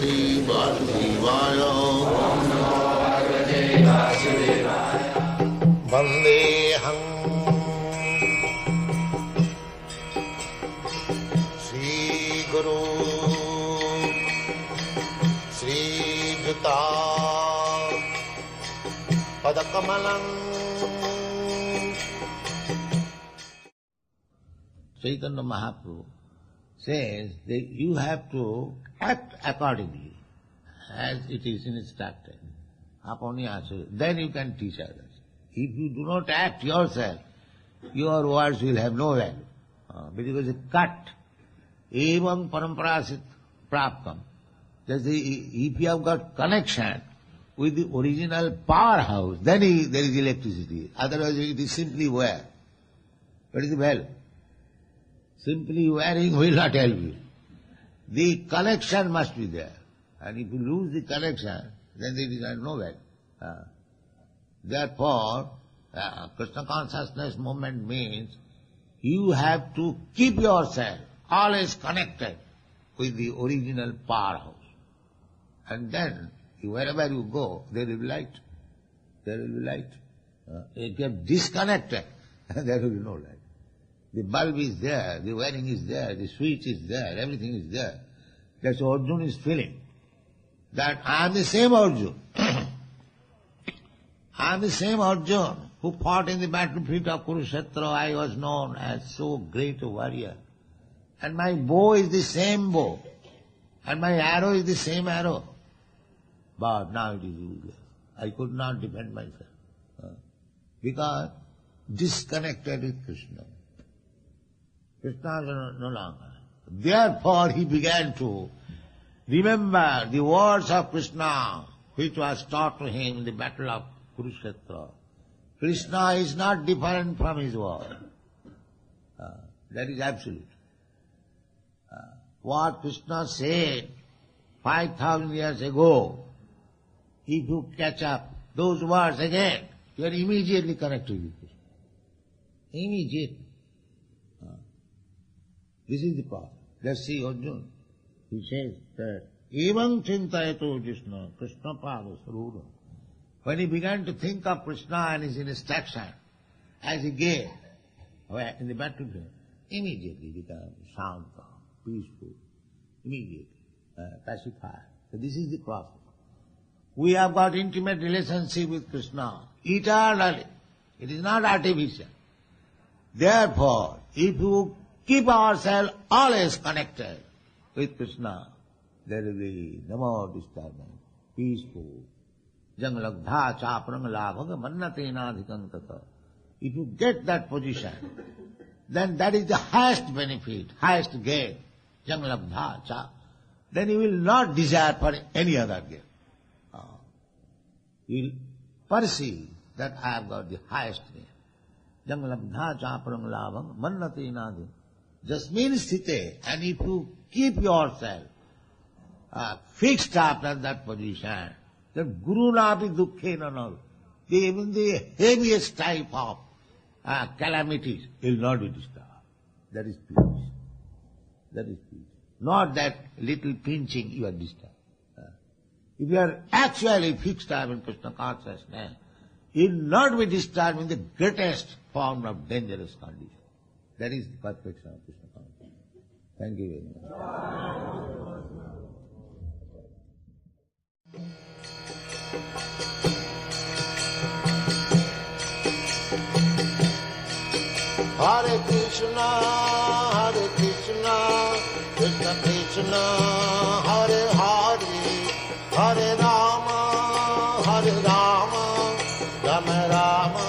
Shri Vasudevaya. Vandeham Shri Guru Shri Juta Padakamalam. Chaitanya Mahaprabhu says that you have to act accordingly as it is instructed. Then you can teach others. If you do not act yourself, your words will have no value. Because it's cut. Evam paramparasit praptam. If you have got connection with the original powerhouse, then there is electricity. Otherwise it is simply wire. What is the value? Simply wearing will not help you. The connection must be there. And if you lose the connection, then there is no value. Therefore, Krishna consciousness movement means you have to keep yourself always connected with the original powerhouse. And then, wherever you go, there will be light. There will be light. If you are disconnected, there will be no light. The bulb is there, the wiring is there, the switch is there, everything is there. That's what Arjuna is feeling. That I am the same Arjuna. I am the same Arjuna who fought in the battlefield of Kurukshetra. I was known as so great a warrior. And my bow is the same bow. And my arrow is the same arrow. But now it is useless. I could not defend myself. Because disconnected with Krishna. Krishna is no longer. Therefore he began to remember the words of Krishna which was taught to him in the battle of Kurukshetra. Krishna is not different from his word. That is absolute. What Krishna said 5,000 years ago, if you catch up those words again, you are immediately connected with Krishna. Immediately. This is the path. Let's see Arjuna. He says that, Evam chintayato Krishna, Krishna pada sarudha. When he began to think of Krishna and his instruction, as he gave in the battlefield, immediately became shanta, peaceful, immediately pacified. So this is the process. We have got intimate relationship with Krishna eternally. It is not artificial. Therefore, if you keep ourselves always connected with Krishna, there will be no more disturbance, peaceful. Janglagdha chaprang labhaga mannatenadhikam tata. If you get that position, then that is the highest benefit, highest gain. Janglagdha cha. Then you will not desire for any other gain. You will perceive that I have got the highest gain. Janglagdha chaprang labhaga mannatenadhikam. Jasmin sthite, and if you keep yourself fixed up at that position, then guru napi dukkhena nal. Even the heaviest type of calamities will not be disturbed. That is peace. That is peace. Not that little pinching you are disturbed. If you are actually fixed up in Krishna consciousness, you will not be disturbed in the greatest form of dangerous condition. That is the perfection of Krishna consciousness. Thank you very much. Hare Krishna, Krishna Krishna, Hare Hare, Hare Rama, Rama Rama.